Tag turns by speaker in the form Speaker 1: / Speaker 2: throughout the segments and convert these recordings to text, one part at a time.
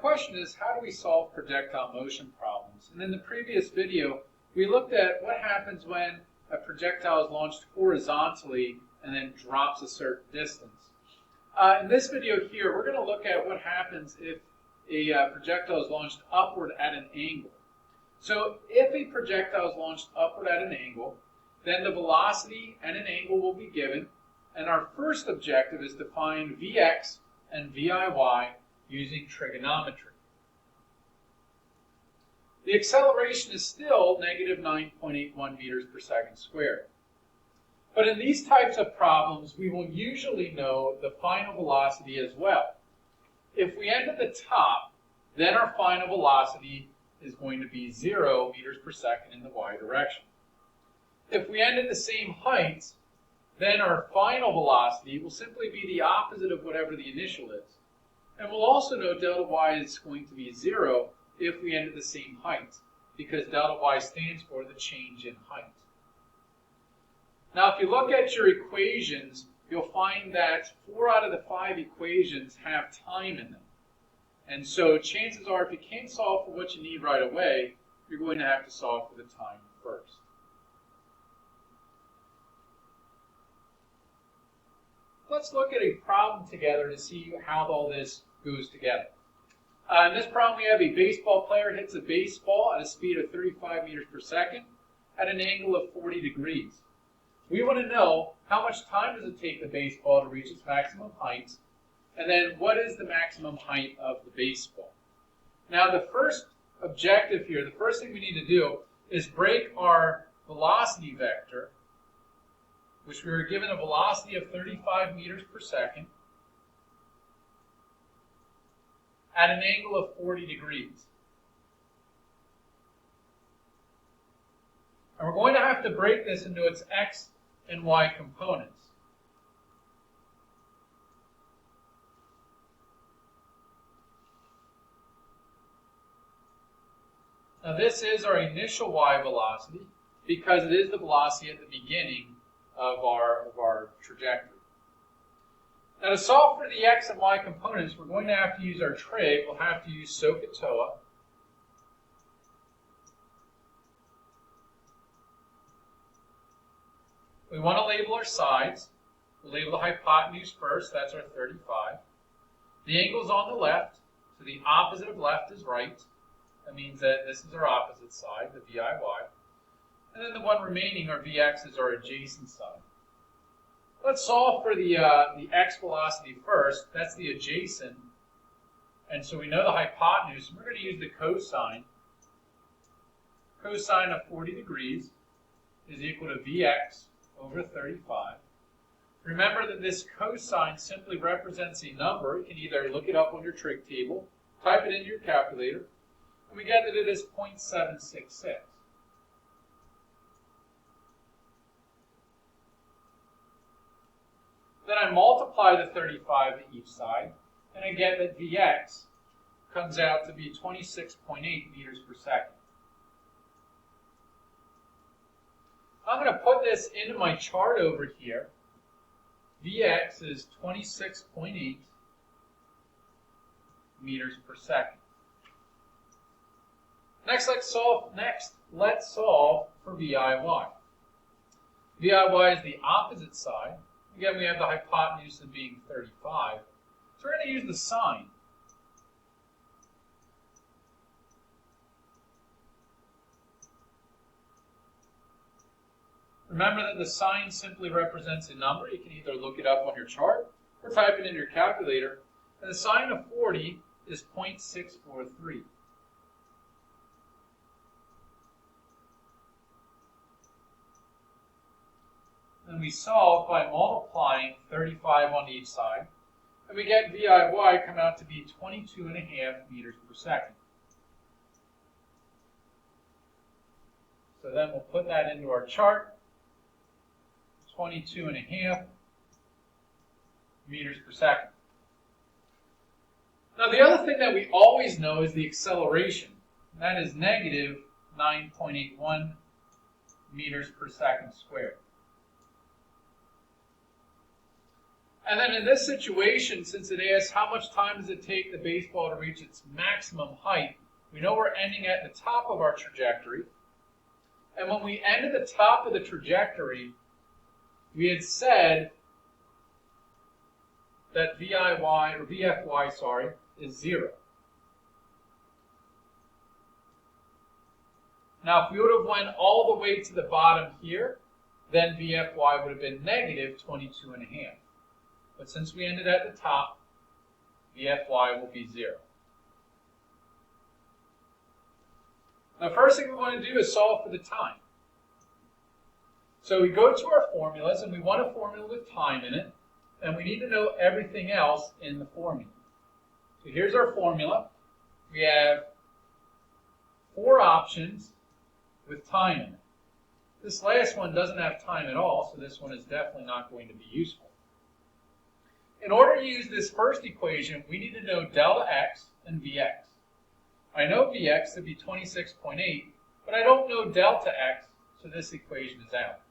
Speaker 1: question is, how do we solve projectile motion problems? And in the previous video, we looked at what happens when a projectile is launched horizontally and then drops a certain distance. In this video here, we're going to look at what happens if a projectile is launched upward at an angle. So if a projectile is launched upward at an angle, then the velocity and an angle will be given, and our first objective is to find Vx and Viy using trigonometry. The acceleration is still negative 9.81 meters per second squared. But in these types of problems, we will usually know the final velocity as well. If we end at the top, then our final velocity is going to be 0 meters per second in the y direction. If we end at the same height, then our final velocity will simply be the opposite of whatever the initial is. And we'll also know delta y is going to be 0 if we end at the same height, because delta y stands for the change in height. Now, if you look at your equations, you'll find that 4 out of the 5 equations have time in them. And so chances are, if you can't solve for what you need right away, you're going to have to solve for the time first. Let's look at a problem together to see how all this goes together. In this problem, we have a baseball player hits a baseball at a speed of 35 meters per second at an angle of 40 degrees. We want to know how much time does it take the baseball to reach its maximum height, and then what is the maximum height of the baseball. Now, the first objective here, the first thing we need to do is break our velocity vector, which we were given a velocity of 35 meters per second at an angle of 40 degrees. And we're going to have to break this into its x and y components. Now this is our initial y velocity because it is the velocity at the beginning of our trajectory. Now to solve for the x and y components, we're going to have to use our trig. We'll have to use SOHCAHTOA. We want to label our sides. We'll label the hypotenuse first, that's our 35. The angle's on the left, so the opposite of left is right. That means that this is our opposite side, the Viy. And then the one remaining, our Vx, is our adjacent side. Let's solve for the x velocity first. That's the adjacent. And so we know the hypotenuse. We're going to use the cosine. Cosine of 40 degrees is equal to Vx over 35. Remember that this cosine simply represents a number. You can either look it up on your trig table, type it into your calculator, and we get that it is 0.766. Then I multiply the 35 to each side, and I get that Vx comes out to be 26.8 meters per second. I'm going to put this into my chart over here. Vx is 26.8 meters per second. Next, let's solve for Viy. Viy is the opposite side. Again, we have the hypotenuse of being 35. So we're going to use the sine. Remember that the sine simply represents a number. You can either look it up on your chart or type it in your calculator. And the sine of 40 is 0.643. And we solve by multiplying 35 on each side. And we get Viy come out to be 22.5 meters per second. So then we'll put that into our chart. 22.5 meters per second. Now the other thing that we always know is the acceleration. And that is negative 9.81 meters per second squared. And then in this situation, since it asks how much time does it take the baseball to reach its maximum height, we know we're ending at the top of our trajectory. And when we end at the top of the trajectory, we had said that VFY is 0. Now, if we would have went all the way to the bottom here, then VFY would have been negative 22.5. But since we ended at the top, VFY will be 0. Now, first thing we want to do is solve for the time. So we go to our formulas, and we want a formula with time in it, and we need to know everything else in the formula. So here's our formula. We have 4 options with time in it. This last one doesn't have time at all, so this one is definitely not going to be useful. In order to use this first equation, we need to know delta x and Vx. I know Vx to be 26.8, but I don't know delta x, so this equation is out.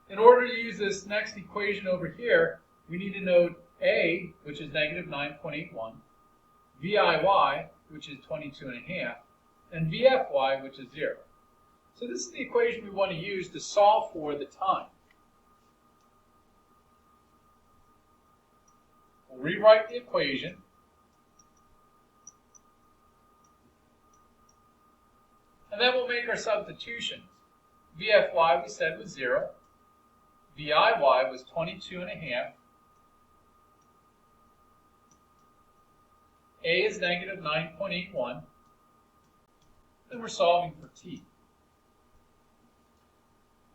Speaker 1: In order to use this next equation over here, we need to know A, which is negative 9.81, VIY, which is 22.5, and VFY, which is 0. So this is the equation we want to use to solve for the time. We'll rewrite the equation. And then we'll make our substitutions. VFY we said was 0. VIY was 22.5. A is negative 9.81. And we're solving for t.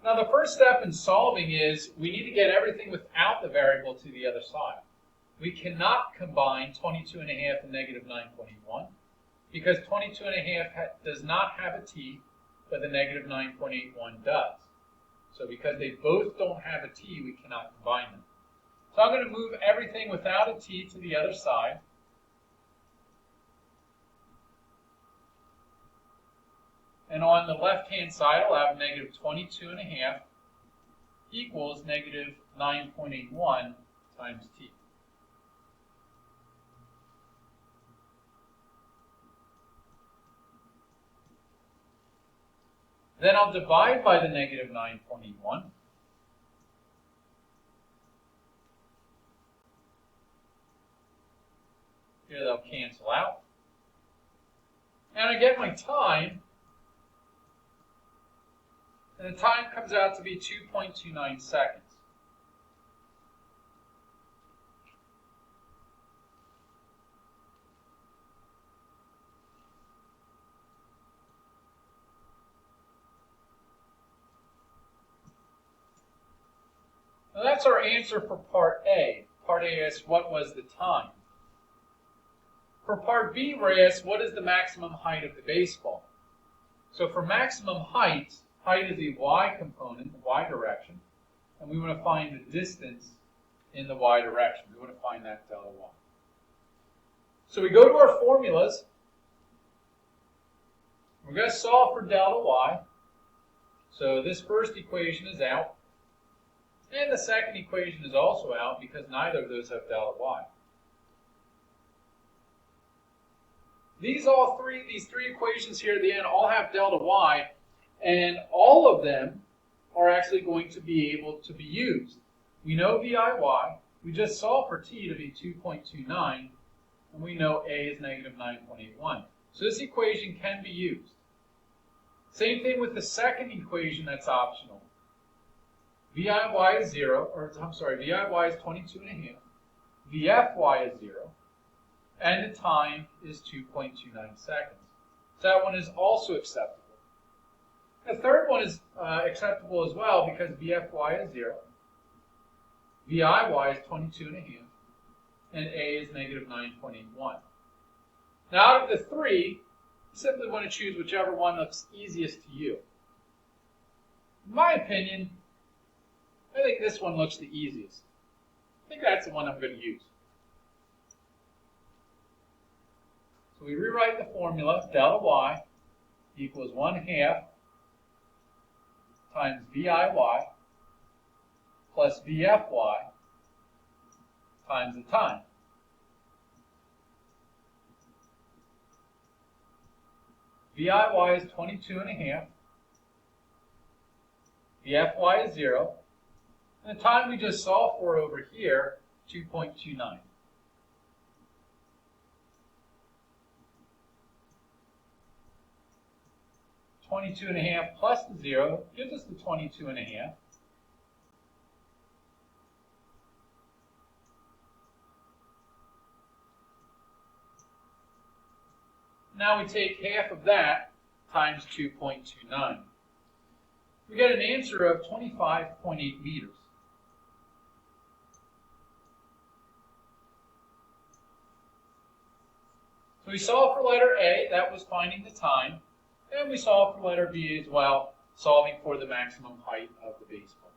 Speaker 1: Now the first step in solving is we need to get everything without the variable to the other side. We cannot combine 22.5 and negative 9.81 because 22.5 does not have a t, but the negative 9.81 does. So because they both don't have a t, we cannot combine them. So I'm going to move everything without a t to the other side. And on the left-hand side, I'll have negative 22.5 equals negative 9.81 times t. Then I'll divide by the negative 9.81. Here they'll cancel out. And I get my time. And the time comes out to be 2.29 seconds. Now that's our answer for part A. Part A asks, what was the time? For part B, we're asked, what is the maximum height of the baseball? So for maximum height, height is a y component, the y direction, and we want to find the distance in the y direction. We want to find that delta y. So we go to our formulas. We're going to solve for delta y. So this first equation is out. And the second equation is also out because neither of those have delta y. These three equations here at the end all have delta y, and all of them are actually going to be able to be used. We know VIY, we just solved for t to be 2.29, and we know A is negative 9.81. So this equation can be used. Same thing with the second equation that's optional. VIY is 0, or I'm sorry, VIY is 22.5, VFY is 0, and the time is 2.29 seconds. So that one is also acceptable. The third one is acceptable as well because VFY is 0, VIY is 22.5, and A is negative 9.81. Now out of the three, you simply want to choose whichever one looks easiest to you. In my opinion, I think this one looks the easiest. I think that's the one I'm going to use. So we rewrite the formula, delta y equals 1/2 times VIY plus VFY times the time. VIY is 22.5. VFY is 0. And the time we just solved for over here, 2.29. Twenty-two and a half plus the 0 gives us the 22.5. Now we take half of that times 2.29. We get an answer of 25.8 meters. So we solved for letter A, that was finding the time. And we solved for letter B as well, solving for the maximum height of the baseball.